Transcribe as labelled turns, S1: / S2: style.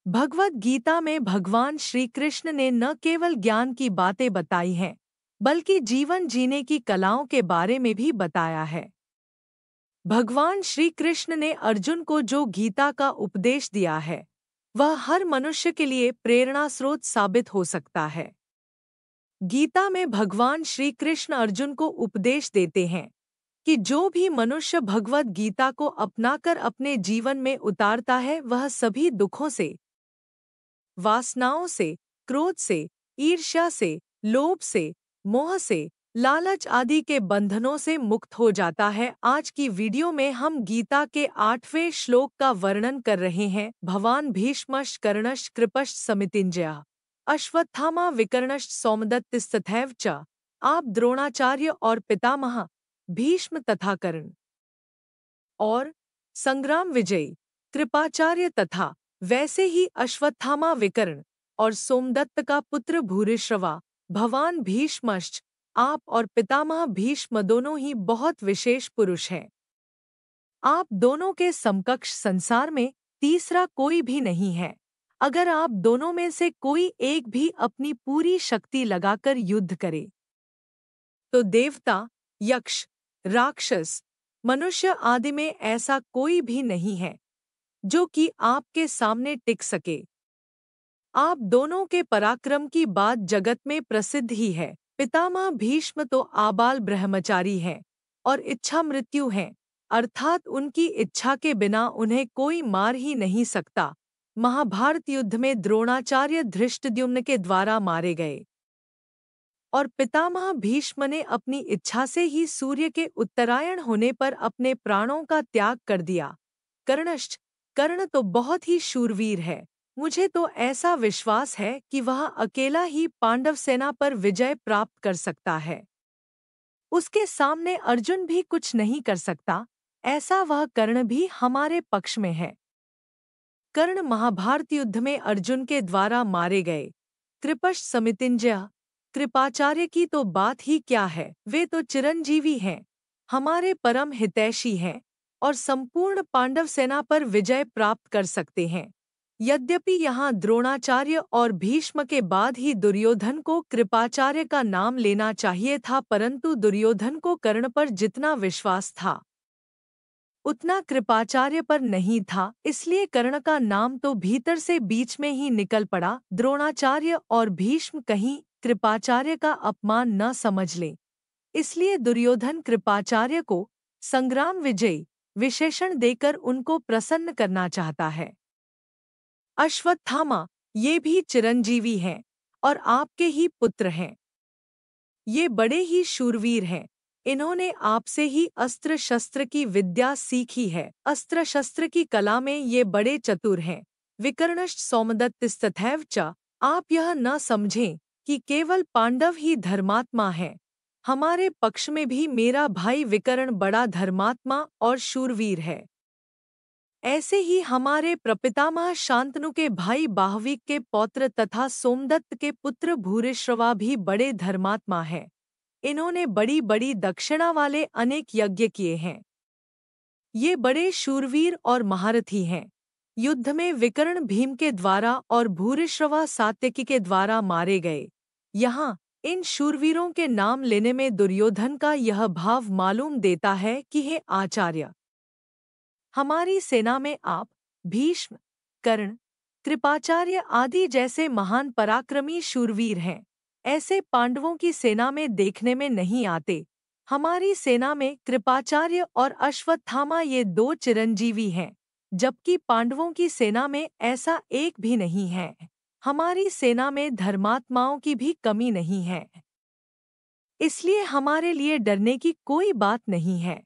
S1: भगवद गीता में भगवान श्री कृष्ण ने न केवल ज्ञान की बातें बताई हैं, बल्कि जीवन जीने की कलाओं के बारे में भी बताया है। भगवान श्री कृष्ण ने अर्जुन को जो गीता का उपदेश दिया है, वह हर मनुष्य के लिए प्रेरणा स्रोत साबित हो सकता है। गीता में भगवान श्री कृष्ण अर्जुन को उपदेश देते हैं कि जो भी मनुष्य भगवद गीता को अपनाकर अपने जीवन में उतारता है, वह सभी दुखों से, वासनाओं से, क्रोध से, ईर्ष्या से, लोभ से, मोह से, लालच आदि के बंधनों से मुक्त हो जाता है। आज की वीडियो में हम गीता के 8वें श्लोक का वर्णन कर रहे हैं। भवान भीष्मश्च कर्णश्च कृपश्च समितिञ्जयः अश्वत्थामा विकर्णश्च सौमदत्तिस्तथैव च। आप द्रोणाचार्य और पितामह भीष्म तथा कर्ण और संग्राम विजयी कृपाचार्य तथा वैसे ही अश्वत्थामा विकर्ण और सोमदत्त का पुत्र भूरिश्रवा भवान भीष्मश्च, आप और पितामह भीष्म दोनों ही बहुत विशेष पुरुष हैं। आप दोनों के समकक्ष संसार में तीसरा कोई भी नहीं है। अगर आप दोनों में से कोई एक भी अपनी पूरी शक्ति लगाकर युद्ध करे, तो देवता, यक्ष, राक्षस, मनुष्य आदि में ऐसा कोई भी नहीं है जो कि आपके सामने टिक सके। आप दोनों के पराक्रम की बात जगत में प्रसिद्ध ही है। पितामह भीष्म तो आबाल ब्रह्मचारी हैं और इच्छा मृत्यु हैं, अर्थात उनकी इच्छा के बिना उन्हें कोई मार ही नहीं सकता। महाभारत युद्ध में द्रोणाचार्य धृष्टद्युम्न के द्वारा मारे गए और पितामह भीष्म ने अपनी इच्छा से ही सूर्य के उत्तरायण होने पर अपने प्राणों का त्याग कर दिया। कर्णश्च, कर्ण तो बहुत ही शूरवीर है। मुझे तो ऐसा विश्वास है कि वह अकेला ही पांडव सेना पर विजय प्राप्त कर सकता है। उसके सामने अर्जुन भी कुछ नहीं कर सकता। ऐसा वह कर्ण भी हमारे पक्ष में है। कर्ण महाभारत युद्ध में अर्जुन के द्वारा मारे गए। कृपश्च समितिञ्जयः, कृपाचार्य की तो बात ही क्या है, वे तो चिरंजीवी हैं, हमारे परम हितैषी हैं और संपूर्ण पांडव सेना पर विजय प्राप्त कर सकते हैं। यद्यपि यहाँ द्रोणाचार्य और भीष्म के बाद ही दुर्योधन को कृपाचार्य का नाम लेना चाहिए था, परंतु दुर्योधन को कर्ण पर जितना विश्वास था उतना कृपाचार्य पर नहीं था, इसलिए कर्ण का नाम तो भीतर से बीच में ही निकल पड़ा। द्रोणाचार्य और भीष्म कहीं कृपाचार्य का अपमान न समझ लें, इसलिए दुर्योधन कृपाचार्य को संग्राम विजयी विशेषण देकर उनको प्रसन्न करना चाहता है। अश्वत्थामा, ये भी चिरंजीवी हैं और आपके ही पुत्र हैं। ये बड़े ही शूरवीर हैं। इन्होंने आपसे ही अस्त्र शस्त्र की विद्या सीखी है। अस्त्र शस्त्र की कला में ये बड़े चतुर हैं। विकर्णश्च सौमदत्तिस्तथैव च। आप यह न समझें कि केवल पांडव ही धर्मात्मा हैं। हमारे पक्ष में भी मेरा भाई विकर्ण बड़ा धर्मात्मा और शूरवीर है। ऐसे ही हमारे प्रपितामह शांतनु के भाई बाहविक के पौत्र तथा सोमदत्त के पुत्र भूरिश्रवा भी बड़े धर्मात्मा हैं। इन्होंने बड़ी बड़ी दक्षिणा वाले अनेक यज्ञ किए हैं। ये बड़े शूरवीर और महारथी हैं। युद्ध में विकर्ण भीम के द्वारा और भूरिश्रवा सात्यकी के द्वारा मारे गए। यहाँ इन शूरवीरों के नाम लेने में दुर्योधन का यह भाव मालूम देता है कि हे आचार्य, हमारी सेना में आप, भीष्म, कर्ण, कृपाचार्य आदि जैसे महान पराक्रमी शूरवीर हैं। ऐसे पांडवों की सेना में देखने में नहीं आते। हमारी सेना में कृपाचार्य और अश्वत्थामा ये दो चिरंजीवी हैं, जबकि पांडवों की सेना में ऐसा एक भी नहीं है। हमारी सेना में धर्मात्माओं की भी कमी नहीं है, इसलिए हमारे लिए डरने की कोई बात नहीं है।